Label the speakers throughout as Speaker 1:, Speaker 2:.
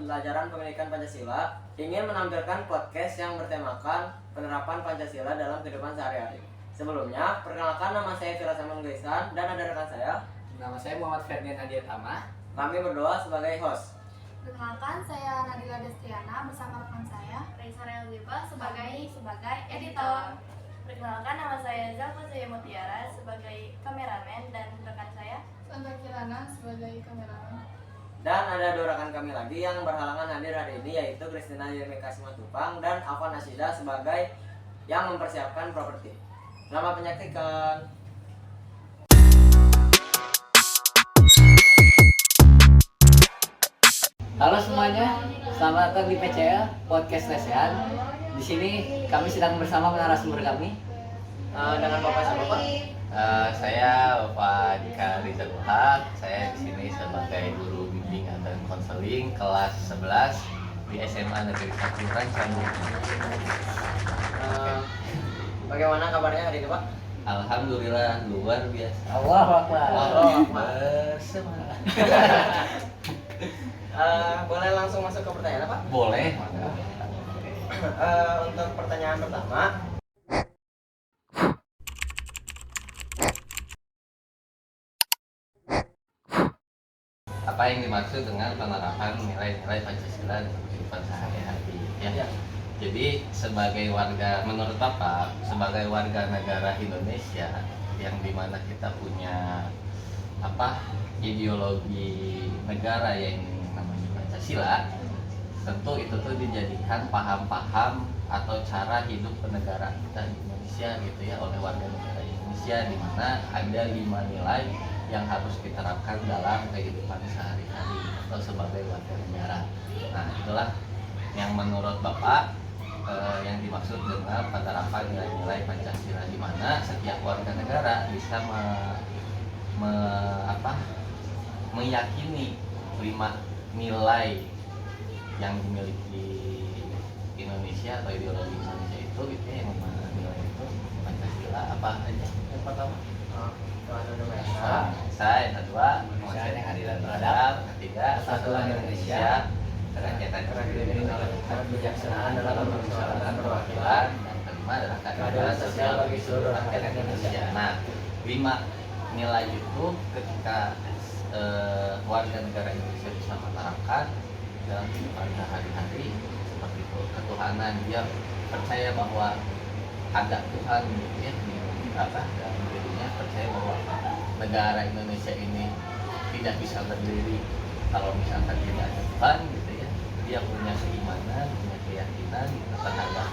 Speaker 1: Pembelajaran Pendidikan Pancasila ingin menampilkan podcast yang bertemakan penerapan Pancasila dalam kehidupan sehari-hari. Sebelumnya, perkenalkan nama saya Firas Samuel Gaisan dan ada rekan saya.
Speaker 2: Nama saya Muhammad Ferdian Adiatama.
Speaker 1: Kami berdua sebagai host.
Speaker 3: Perkenalkan, saya Nadila Destiana bersama rekan saya
Speaker 4: Raisa Relziba sebagai editor. Perkenalkan, nama saya Zalfa Zaya Mutiara sebagai kameramen dan rekan saya
Speaker 3: Sandra Kirana sebagai kameramen.
Speaker 1: Dan ada dua rekan kami lagi yang berhalangan hadir hari ini, yaitu Kristina Yemeka Simatupang dan Afan Nasida sebagai yang mempersiapkan properti. Selamat menyaksikan.
Speaker 2: Halo semuanya, selamat datang di PCL Podcast Lesehan. Di sini kami sedang bersama narasumber kami.
Speaker 1: Dengan Bapak siapa Pak?
Speaker 5: Saya Bapak Dika Rizal Haq. Saya di sini sebagai guru bimbingan dan konseling kelas 11 di SMA Negeri 1 Rancamuk.
Speaker 1: Bagaimana kabarnya hari ini Pak?
Speaker 5: Alhamdulillah luar biasa.
Speaker 2: Allahu Akbar.
Speaker 5: Bersemangat.
Speaker 1: Boleh langsung masuk ke pertanyaan Pak?
Speaker 5: Boleh.
Speaker 1: Untuk pertanyaan pertama,
Speaker 5: Apa yang dimaksud dengan penerapan nilai-nilai Pancasila dalam kehidupan sehari-hari? Ya. Jadi sebagai warga, menurut Bapak, sebagai warga negara Indonesia yang dimana kita punya ideologi negara yang namanya Pancasila, tentu itu tuh dijadikan paham-paham atau cara hidup bernegara kita di Indonesia gitu ya, oleh warga negara Indonesia, di mana ada 5 nilai yang harus diterapkan dalam kehidupan sehari-hari atau sebagai warga negara. Nah, itulah yang menurut Bapak yang dimaksud dengan penerapan nilai-nilai Pancasila, di mana setiap warga negara bisa meyakini 5 nilai yang dimiliki Indonesia atau ideologi Indonesia itu gitu ya, yang mana nilai itu Pancasila apa aja? Yang pertama saya, yang kedua
Speaker 2: Kemanusiaan yang adil dan
Speaker 5: beradab, ketiga
Speaker 2: Persatuan Indonesia,
Speaker 5: kerakyatan
Speaker 2: kebijaksanaan dalam permusyawaratan
Speaker 5: perwakilan, dan kelima adalah keadilan sosial bagi seluruh rakyat Indonesia. Nah, 5 nilai itu ketika warga negara Indonesia bisa menerapkan dalam kehidupan sehari-hari seperti itu, ketuhanan, dia percaya bahwa ada Tuhan gitu ya, dalam dirinya percaya bahwa negara Indonesia ini tidak bisa berdiri kalau misalkan tidak ada Tuhan gitu ya. Dia punya keimanan, punya keyakinan terhadap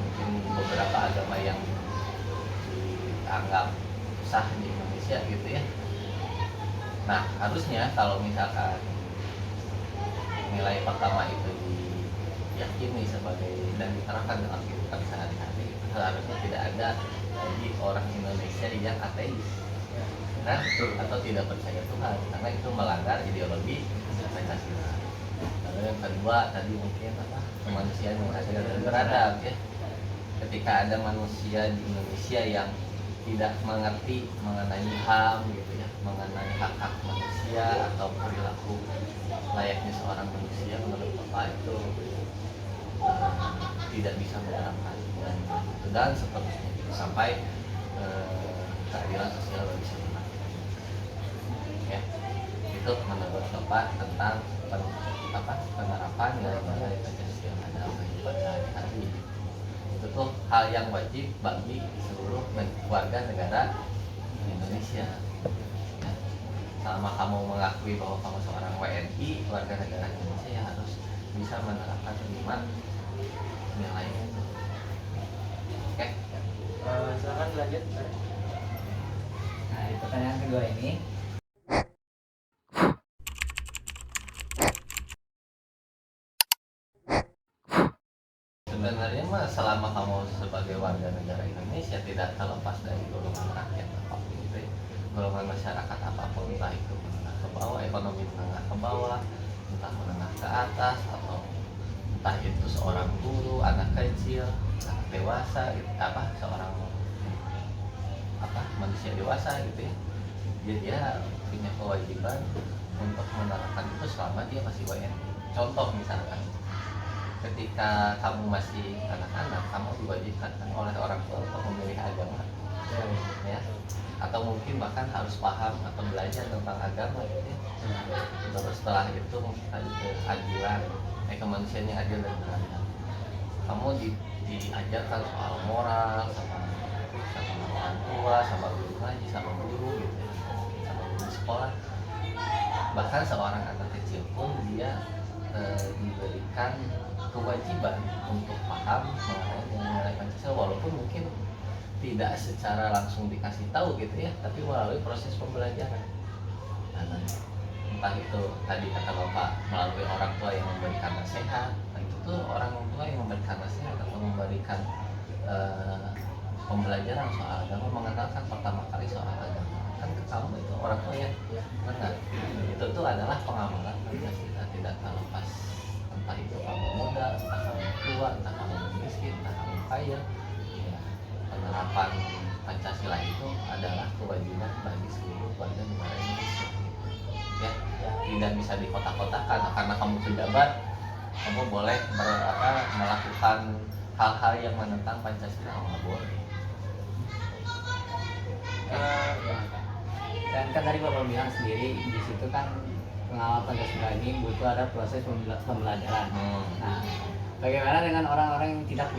Speaker 5: mungkin beberapa agama yang dianggap sah di Indonesia gitu ya. Nah, harusnya kalau misalkan nilai pertama itu diyakini sebagai dan diterapkan dalam kehidupan sehari-hari, seharusnya tidak ada lagi orang Indonesia yang ateis, kan? Atau tidak percaya Tuhan, karena itu melanggar ideologi Pancasila. Lalu yang kedua tadi mungkin kemanusiaan yang adil dan beradab ya. Ketika ada manusia di Indonesia yang tidak mengerti mengenai HAM gitu ya, mengenai hak-hak manusia atau perilaku layaknya seorang manusia, menurut Bapak itu tidak bisa menerapkan dan seterusnya gitu, sampai keadilan sosial bagi seluruh rakyat. Ya, itu menurut Bapak tentang penerapan nilai-nilai Pancasila dalam kehidupan sehari-hari. Itu tuh hal yang wajib bagi seluruh warga negara Indonesia. Ya. Selama kamu mengakui bahwa kamu seorang WNI, warga negara Indonesia, ya harus bisa menerapkan 5 nilai itu. Oke.
Speaker 1: Silakan lanjut.
Speaker 2: Nah, di pertanyaan kedua ini,
Speaker 5: sebenarnya mah selama kamu sebagai warga negara Indonesia tidak terlepas dari golongan rakyat apapun itu ya. Golongan masyarakat apapun, entah itu menengah ke bawah, ekonomi menengah ke bawah, entah menengah ke atas, atau entah itu seorang guru, anak kecil, anak dewasa gitu, seorang manusia dewasa gitu ya. Dia punya kewajiban untuk menerapkan itu selama dia masih WNI. contoh misalkan ketika kamu masih anak-anak, kamu diwajibkan kan oleh orang tua untuk memilih agama, ya, atau mungkin bahkan harus paham atau belajar tentang agama gitu ya. Terus setelah itu mungkin tadi keadilan, kemanusiaan yang adil dan beradab. Kamu diajarkan soal moral sama orang tua, sama guru ngaji, sama guru gitu ya, sama guru di sekolah. Bahkan seorang anak kecil pun dia diberikan kewajiban untuk paham mengenai nilai Pancasila, walaupun mungkin tidak secara langsung dikasih tahu gitu ya, tapi melalui proses pembelajaran. Nah, entah itu tadi kata Bapak melalui orang tua yang memberikan nasihat, itu tuh orang tua yang memberikan nasihat atau memberikan pembelajaran soal agama, mengenalkan pertama kali soal agama kan ke kamu itu orang tua ya, benar. Itu tuh adalah pengamalan Pancasila, tidak terlepas entah itu kamu muda, entah kamu tua, entah kamu miskin, entah kamu kaya. Ya, penerapan Pancasila itu adalah kewajiban bagi seluruh warga negara Indonesia. Ya, tidak bisa dikotak-kotakan. Karena kamu pejabat, kamu boleh melakukan hal-hal yang menentang Pancasila, nggak boleh.
Speaker 2: Dan kan tadi Bapak bilang sendiri di situ kan pengalaman Pancasila ini butuh ada proses pembelajaran. Nah, bagaimana dengan orang-orang yang tidak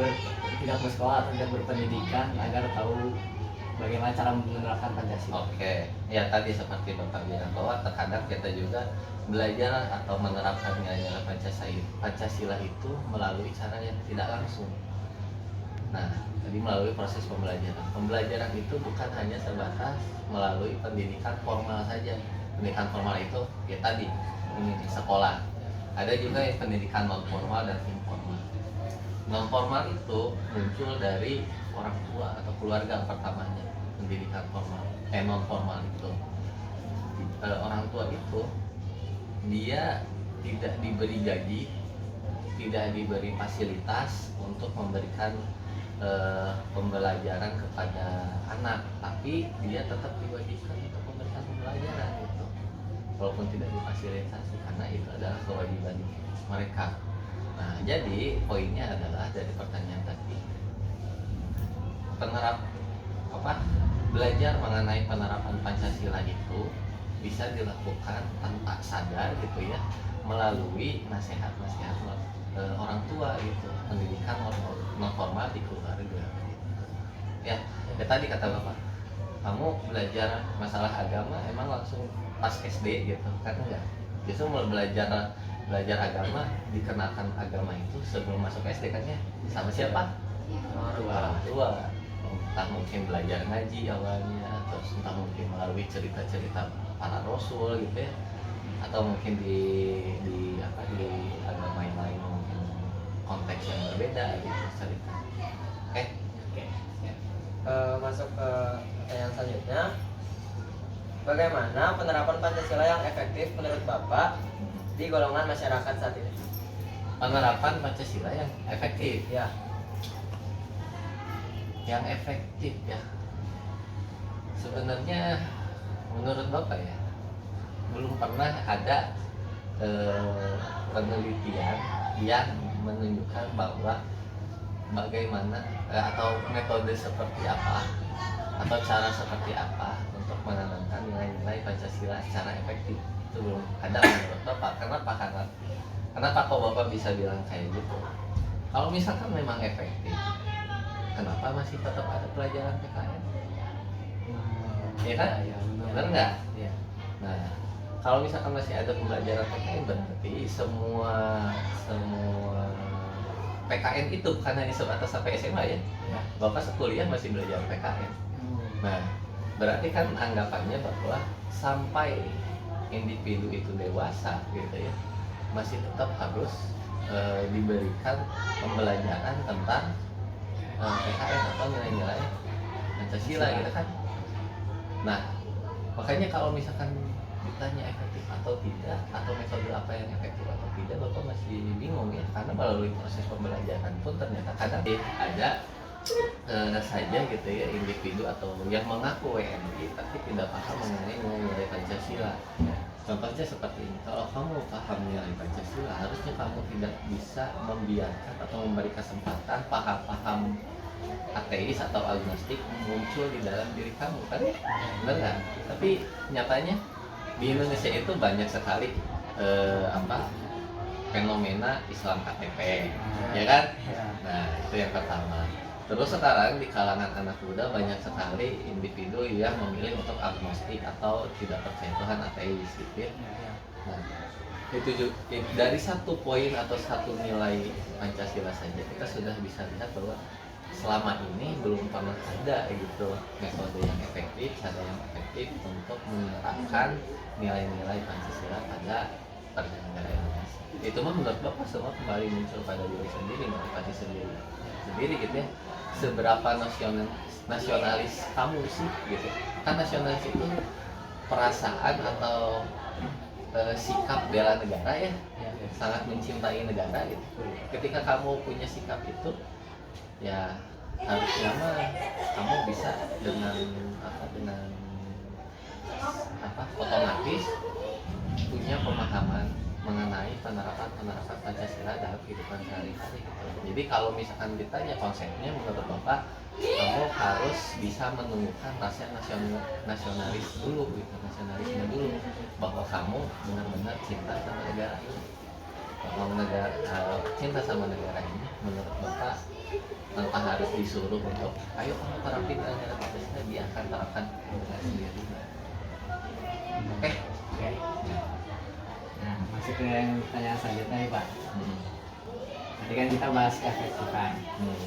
Speaker 2: bersekolah atau tidak berpendidikan agar tahu bagaimana cara menerapkan Pancasila?
Speaker 5: Oke, ya tadi seperti Bapak bilang bahwa terkadang kita juga belajar atau menerapkan nilai-nilai Pancasila itu melalui cara yang tidak langsung. Nah, tadi melalui proses pembelajaran. Pembelajaran itu bukan hanya sebatas melalui pendidikan formal saja. Pendidikan formal itu ya tadi ini di sekolah. Ada juga yang pendidikan non formal dan informal. Non formal itu muncul dari orang tua atau keluarga pertamanya. Pendidikan formal, non formal itu orang tua itu dia tidak diberi gaji, tidak diberi fasilitas untuk memberikan pembelajaran kepada anak, tapi dia tetap diwajibkan untuk memberikan pembelajaran gitu, walaupun tidak difasilitasi karena itu adalah kewajiban mereka. Nah, jadi poinnya adalah dari pertanyaan tadi, belajar mengenai penerapan Pancasila itu bisa dilakukan tanpa sadar gitu ya, melalui nasihat-nasihat orang tua gitu, pendidikan non formal di keluarga gitu. Ya tadi kata Bapak, kamu belajar masalah agama emang langsung pas SD gitu kan? Enggak, justru belajar agama, dikenalkan agama itu sebelum masuk SD kan ya, sama siapa? Orang tua. Entah mungkin belajar ngaji awalnya, terus entah mungkin melalui cerita-cerita para rasul gitu ya, atau mungkin di agama yang lain mungkin konteks yang berbeda gitu cerita. Oke.
Speaker 1: Ya. Masuk ke pertanyaan selanjutnya, bagaimana penerapan Pancasila yang efektif menurut Bapak di golongan masyarakat saat ini?
Speaker 5: Penerapan Pancasila yang efektif
Speaker 1: Ya.
Speaker 5: Yang efektif ya, sebenarnya menurut Bapak ya, belum pernah ada penelitian yang menunjukkan bahwa bagaimana atau metode seperti apa atau cara seperti apa untuk menanamkan nilai-nilai Pancasila secara efektif. Itu belum ada menurut Bapak. Kenapa kok Bapak bisa bilang kayak gitu? Kalau misalkan memang efektif, kenapa masih tetap ada pelajaran PKN? Ya kan?
Speaker 2: Ya,
Speaker 5: Benar nggak?
Speaker 2: Ya.
Speaker 5: Nah, kalau misalkan masih ada pembelajaran PKN, berarti semua PKN itu bukan hanya sebatas sampai SMA ya. Bapak sekuliah masih belajar PKN. Nah, berarti kan anggapannya bahwa sampai individu itu dewasa gitu ya, masih tetap harus diberikan pembelajaran tentang PKN atau nilai-nilai Pancasila gitu kan. Nah, makanya kalau misalkan ditanya efektif atau tidak, atau metode apa yang efektif atau tidak, Bapak masih bingung ya, karena melalui proses pembelajaran pun ternyata kadang ada saja gitu ya individu atau yang mengaku WNI tapi tidak paham mengenai nilai Pancasila. Contohnya seperti ini, kalau kamu paham nilai Pancasila, harusnya kamu tidak bisa membiarkan atau memberi kesempatan paham-paham ateis atau agnostik muncul di dalam diri kamu, kan? Benar nggak? Tapi nyatanya di Indonesia itu banyak sekali fenomena Islam KTP, ya kan? Nah, itu yang pertama. Terus sekarang di kalangan anak muda banyak sekali individu yang memilih untuk agnostik atau tidak percaya Tuhan, ateis gitu ya. Nah, itu juga, dari satu poin atau satu nilai Pancasila saja kita sudah bisa lihat bahwa selama ini belum pernah ada gitu metode yang efektif, cara yang efektif untuk menerapkan nilai-nilai Pancasila pada warga negara Indonesia. Itu mah menurut Bapak semua kembali muncul pada diri sendiri, motivasi sendiri gitu ya. Seberapa nasionalis kamu sih gitu. Kan nasionalis itu perasaan atau sikap bela negara ya, sangat mencintai negara gitu. Ketika kamu punya sikap itu, ya harusnya mah kamu bisa dengan otomatis punya pemahaman mengenai penerapan Pancasila dalam kehidupan sehari-hari gitu. Jadi kalau misalkan ditanya konsepnya, menurut Bapak kamu harus bisa menemukan rasa nasionalis dulu gitu, nasionalisme dulu, bahwa kamu benar-benar cinta sama negara ini, bahwa cinta sama negara ini menurut Bapak tanpa harus disuruh untuk ayo kamu terapin negara Pancasila, dia akan terapkan dengan sendiri. Oke.
Speaker 2: Nah, masuk ke yang pertanyaan selanjutnya nih Pak. Tadi kan kita bahas keefektifan.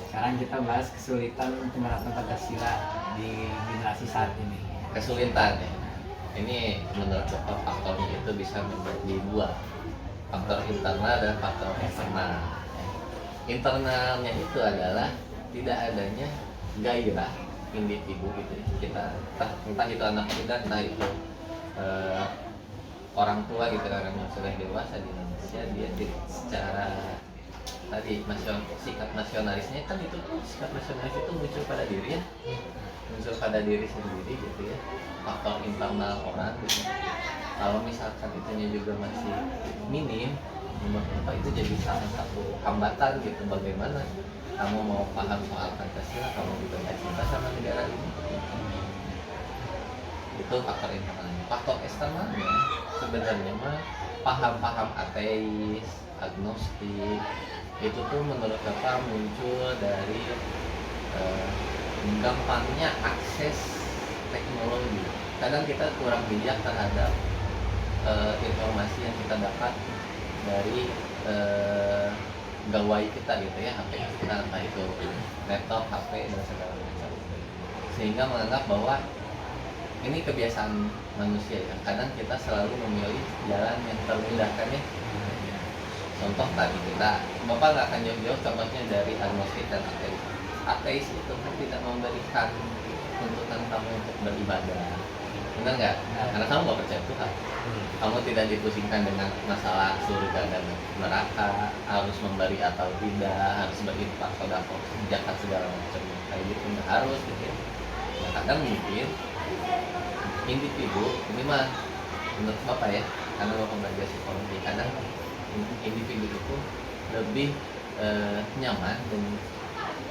Speaker 2: Sekarang kita bahas kesulitan penerapan Pancasila di generasi saat ini.
Speaker 5: Kesulitan ya. Ini menurut Bapak faktornya itu bisa menjadi dua, faktor internal dan faktor eksternal. Internalnya itu adalah tidak adanya gairah individu gitu. Kita entah itu anak muda, entah itu orang tua gitu, orang yang sudah dewasa di Indonesia, dia secara tadi sikap nasionalisnya kan itu tuh, sikap nasionalis itu muncul pada diri ya, muncul pada diri sendiri gitu ya, faktor internal orang gitu. Kalau misalkan itunya juga masih minim, menurut Bapak itu jadi salah satu hambatan gitu, bagaimana kamu mau paham soal Pancasila, kamu juga nggak cinta sama negara ini. Itu faktor internalnya. Faktor eksternalnya sebenarnya mah paham-paham ateis, agnostik itu tuh menurut Bapak muncul dari gampangnya akses teknologi. Kadang kita kurang bijak terhadap informasi yang kita dapat dari gawai kita gitu ya, HP kita, entah itu laptop, HP dan segala macam, sehingga menganggap bahwa ini kebiasaan manusia ya. Kadang kita selalu memilih jalan yang termudahkan ya. Contoh tadi Bapak nggak akan jauh-jauh contohnya dari agnostik dan ateis. Ateis itu kan tidak memberikan tuntutan kamu untuk beribadah, benar nggak? Karena kamu nggak percaya Tuhan. Kamu tidak dipusingkan dengan masalah surga dan neraka, harus memberi atau tidak, harus berinfak, sedekah, zakat segala macam kayak gitu, nggak harus gitu. Nah, kadang mungkin individu ini mah menurut Bapak ya, karena Bapak belajar psikologi, kadang individu itu lebih nyaman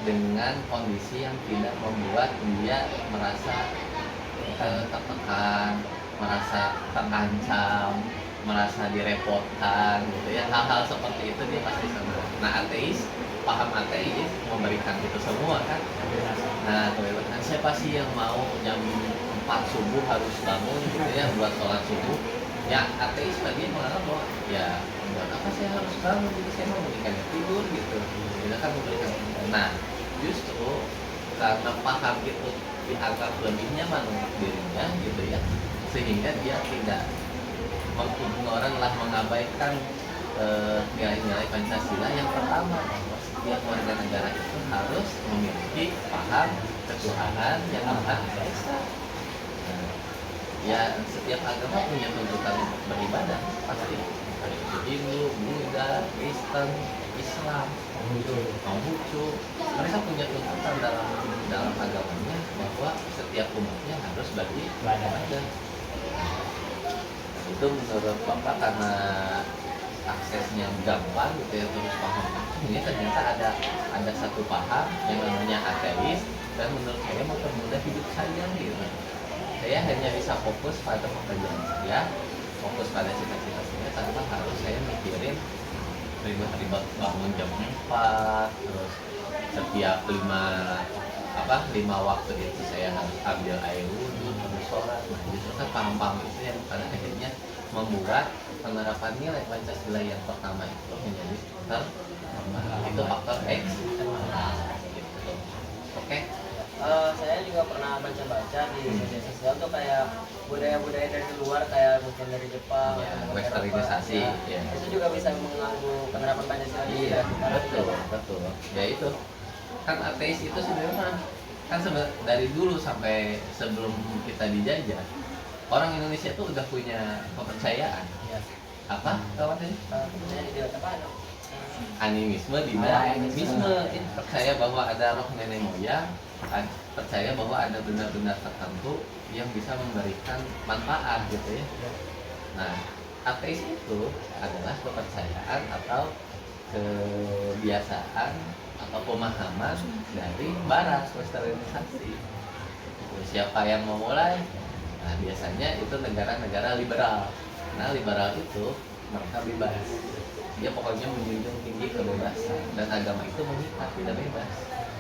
Speaker 5: dengan kondisi yang tidak membuat dia merasa tertekan, merasa terancam, merasa direpotkan gitu ya. Hal-hal seperti itu dia pasti senang. Nah, ateis, paham ateis memberikan itu semua kan. Nah, kebebasan siapa sih yang mau jam 4 subuh harus bangun gitu ya buat sholat subuh? Ya ateis tadi menganggap bahwa ya buat apa saya harus bangun, jadi saya mau memberikan tidur gitu. Kita kan memberikan. Nah, justru karena paham itu dianggap lebih nyaman untuk dirinya gitu ya, sehingga dia tidak mengignoran lah, mengabaikan nilai-nilai Pancasila yang pertama, bahwa setiap warga negara itu harus memiliki paham ketuhanan yang amat esa. Ya setiap agama punya tuntutan untuk beribadah pasti, Hindu, Buddha, Kristen, Islam, Konghucu, mereka punya tuntutan dalam agamanya bahwa setiap umatnya harus beribadah. itu menurut Bapak karena aksesnya gampang gitu ya, terus paham ini ternyata ada satu paham yang namanya ateis, dan menurut saya mempermudah hidup saya gitu. Saya hanya bisa fokus pada pekerjaan saya, fokus pada cita-cita saya tanpa harus saya mikirin ribet-ribet bangun jam 4, terus setiap 5 waktu itu saya harus ambil air wudhu, terus sholat. Nah justru kan paham-paham itu yang pada akhirnya membuat penerapan nilai Pancasila yang pertama itu menjadi itu faktor X gitu. Oke.
Speaker 1: Saya juga pernah baca-baca di media sosial tuh kayak budaya-budaya dari luar, kayak mungkin dari Jepang,
Speaker 5: Ya,
Speaker 1: atau negara
Speaker 5: westernisasi,
Speaker 1: Eropa.
Speaker 5: ya.
Speaker 1: Itu juga bisa mengganggu penerapan Pancasila di
Speaker 5: Iya,
Speaker 1: negara kita.
Speaker 5: betul. Ya itu kan ateis itu sebenarnya kan dari dulu sampai sebelum kita dijajah, orang Indonesia itu udah punya kepercayaan.
Speaker 1: Iya.
Speaker 5: Apa kawan tadi?
Speaker 1: Kepercayaan di apa?
Speaker 5: Animisme, dinamisme. Percaya bahwa ada roh nenek moyang, percaya bahwa ada benda-benda tertentu yang bisa memberikan manfaat gitu ya. Nah, ateis itu adalah kepercayaan atau kebiasaan atau pemahaman dari barat, westernisasi. Siapa yang memulai? Nah, biasanya itu negara-negara liberal. Nah, liberal itu mereka bebas. Dia pokoknya menjunjung tinggi kebebasan, dan agama itu mengikat, tidak bebas.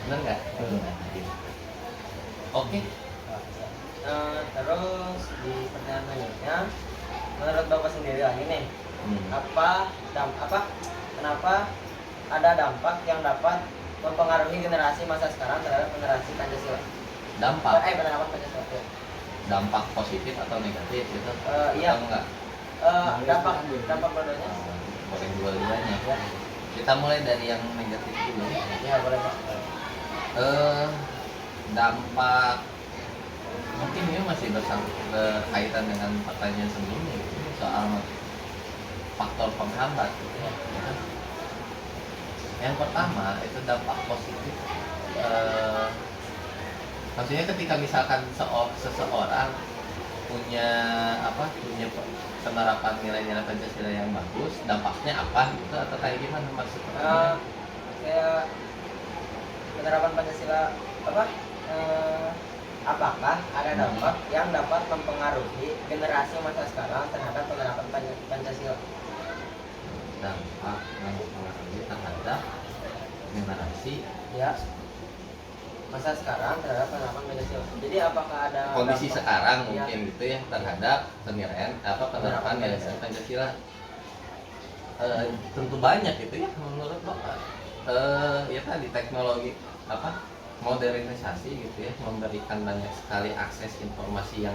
Speaker 5: Benar nggak? Gitu. Oke.
Speaker 1: Terus di pertanyaan selanjutnya, menurut Bapak sendiri lagi nih,
Speaker 5: Hmm.
Speaker 1: kenapa ada dampak yang dapat mempengaruhi generasi masa sekarang terhadap generasi Pancasila?
Speaker 5: Dampak
Speaker 1: Penerapan Pancasila. Ya.
Speaker 5: dampak positif atau negatif gitu?
Speaker 1: Iya.
Speaker 5: Atau enggak?
Speaker 1: Dampak dua-duanya.
Speaker 5: Boleh dua-duanya.
Speaker 1: Ya.
Speaker 5: Kita mulai dari yang negatif dulu.
Speaker 1: Ya, boleh Pak.
Speaker 5: Dampak mungkin ini masih berkaitan dengan pertanyaan sebelumnya gitu, soal faktor penghambat gitu ya. Yang pertama itu dampak positif, maksudnya ketika misalkan seseorang punya penerapan nilai-nilai Pancasila yang bagus, dampaknya apa gitu, atau kayak gimana maksudnya?
Speaker 1: Kayak penerapan Pancasila apakah ada dampak yang dapat mempengaruhi generasi masa sekarang terhadap penerapan Pancasila?
Speaker 5: Dampak yang mempengaruhi terhadap generasi
Speaker 1: Ya, masa sekarang terhadap penerapan Pancasila. Jadi apakah ada
Speaker 5: kondisi
Speaker 1: dampak-
Speaker 5: sekarang
Speaker 1: Ya.
Speaker 5: mungkin gitu ya terhadap penerapan nilai Pancasila. Tentu banyak gitu ya menurut Bapak. Ya tadi teknologi modernisasi gitu ya, memberikan banyak sekali akses informasi yang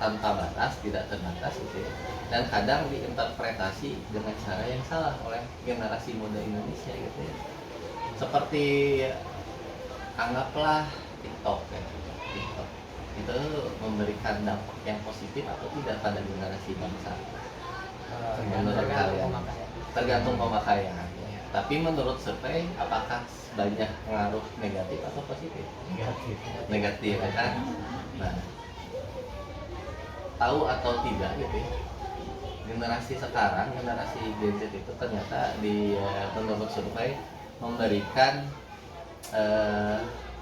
Speaker 5: tanpa batas, tidak terbatas gitu ya, dan kadang diinterpretasi dengan cara yang salah oleh generasi muda Indonesia gitu ya. Seperti anggaplah TikTok ya, TikTok itu memberikan dampak yang positif atau tidak pada generasi bangsa. Menurut kalian? Tergantung pemakaian. Tapi menurut survei, apakah banyak pengaruh negatif atau positif? Negatif ya kan? Nah, tahu atau tidak gitu ya, generasi sekarang, generasi Gen Z itu ternyata menurut survei memberikan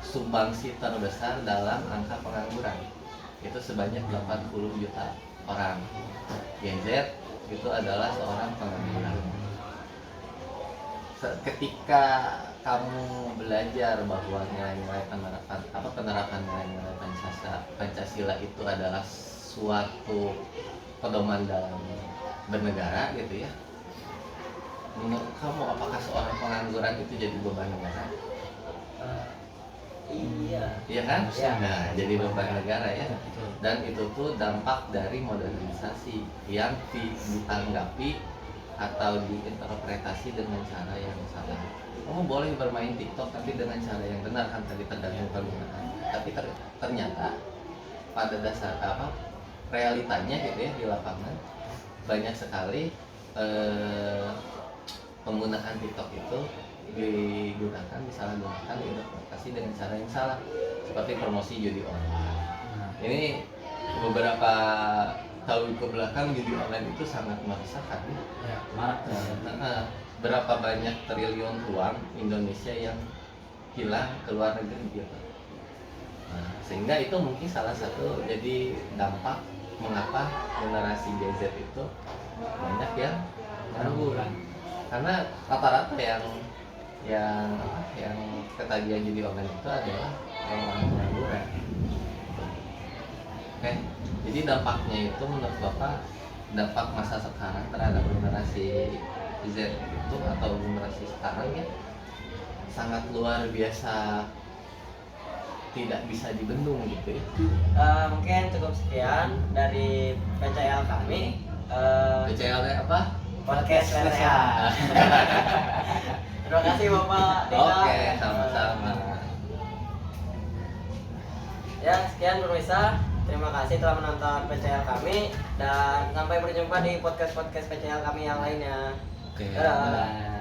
Speaker 5: sumbangsi terbesar dalam angka pengangguran. Itu sebanyak 80 juta orang. Gen Z itu adalah seorang pengangguran. Ketika kamu belajar bahwa nilai-nilai penerapan nilai-nilai Pancasila itu adalah suatu pedoman dalam bernegara gitu ya, menurut kamu apakah seorang pengangguran itu jadi beban negara?
Speaker 1: Iya.
Speaker 5: Iya kan?
Speaker 1: Iya.
Speaker 5: Nah, jadi beban negara ya. Dan itu tuh dampak dari modernisasi yang ditanggapi atau diinterpretasi dengan cara yang salah. Kamu boleh bermain TikTok tapi dengan cara yang benar kan, tadi tergantung penggunaan. Tapi ternyata pada dasar realitanya gitu ya di lapangan banyak sekali penggunaan TikTok itu disalahgunakan, diinterpretasi dengan cara yang salah, seperti promosi judi online. Ini beberapa tahu ke belakang judi online itu sangat meresahkan.
Speaker 2: Ya, marak tuh.
Speaker 5: Berapa banyak triliun uang Indonesia yang hilang ke luar negeri gitu. Nah, sehingga itu mungkin salah satu jadi dampak mengapa generasi Gen Z itu banyak yang nganggur. Karena rata-rata yang ketagihan judi online itu adalah orang pengangguran. Oke, jadi dampaknya itu menurut Bapak, dampak masa sekarang terhadap generasi Z itu atau generasi sekarang ya sangat luar biasa, tidak bisa dibendung gitu ya.
Speaker 1: Mungkin cukup sekian dari PCL kami.
Speaker 5: PCL apa?
Speaker 1: Podcast Lesehan. Terima kasih Bapak Dika.
Speaker 5: Oke, sama-sama.
Speaker 1: Ya, sekian pemirsa. Terima kasih telah menonton PCL kami dan sampai berjumpa di podcast-podcast PCL kami yang lainnya.
Speaker 5: Oke.
Speaker 1: Dadah.